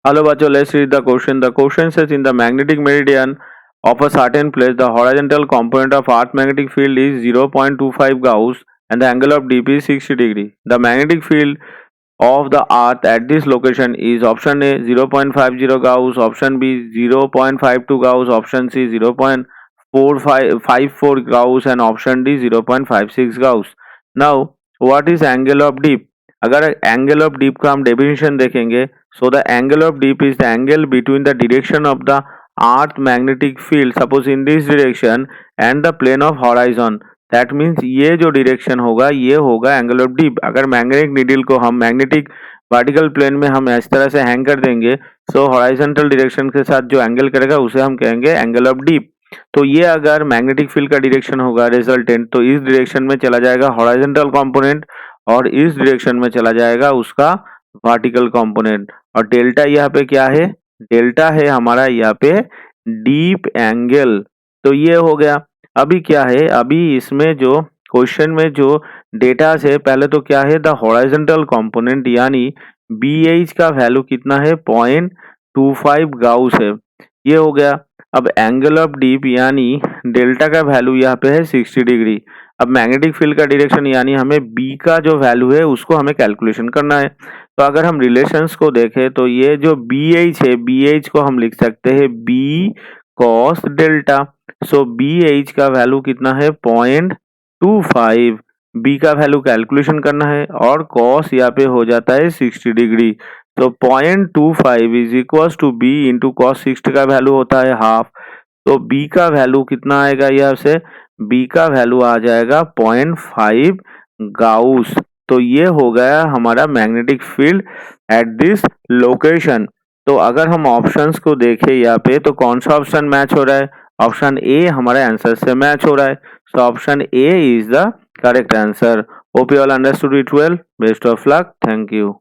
Hello, Bacho. Let's read the question. The question says in the magnetic meridian of a certain place, the horizontal component of Earth magnetic field is 0.25 Gauss and the angle of dp is 60 degree. The magnetic field of the Earth at this location is option A 0.50 Gauss, option B 0.52 Gauss, option C 0.4554 Gauss and option D 0.56 Gauss. Now, what is angle of dip? अगर angle of deep का हम definition देखेंगे, so the angle of dip is the angle between the direction of the earth magnetic field, suppose in this direction, and the plane of horizon. That means ये जो direction होगा ये होगा angle of deep. अगर magnetic needle को हम magnetic vertical plane में हम इस तरह से हैंग कर देंगे, सो हॉरिजॉन्टल डायरेक्शन के साथ जो एंगल करेगा उसे हम कहेंगे एंगल ऑफ डीप. तो ये अगर मैग्नेटिक फील्ड का डायरेक्शन होगा रिजल्टेंट, तो इस डायरेक्शन में चला जाएगा हॉरिजॉन्टल कंपोनेंट और इस डायरेक्शन में चला जाएगा उसका वर्टिकल कंपोनेंट. और डेल्टा यहाँ पे क्या है? डेल्टा है हमारा यहाँ पे डीप एंगल. तो ये हो गया. अभी क्या है, अभी इसमें जो क्वेश्चन में जो डेटा है, पहले तो क्या है, द हॉरिजॉन्टल कंपोनेंट यानी BH का वैल्यू कितना है? 0.25 गाउस है. ये हो गया. अब एंगल ऑफ डीप यानी डेल्टा का वैल्यू यहाँ पे है 60 डिग्री. अब मैग्नेटिक फील्ड का डायरेक्शन यानी हमें B का जो वैल्यू है उसको हमें कैलकुलेशन करना है. तो अगर हम रिलेशंस को देखें तो ये जो BH है, BH को हम लिख सकते हैं B cos डेल्टा. सो BH का वैल्यू कितना है? 0.25. B का वैल्यू कैलकुलेशन करना है और cos यहाँ पे हो जाता है 60 डिग्री. तो 0.25 is equal to B into cos 60 का वैल्यू होता है हाफ. तो B का वैल्यू कितना आएगा? यहाँ से B का वैल्यू आ जाएगा 0.5 गाउस. तो ये हो गया हमारा magnetic field at this location. तो अगर हम ऑप्शंस को देखें यहाँ पे, तो कौन सा ऑप्शन मैच हो रहा है? ऑप्शन ए हमारे आंसर से मैच हो रहा है. So option A is the correct answer. Hope you all understood it well. Best of luck. Thank you.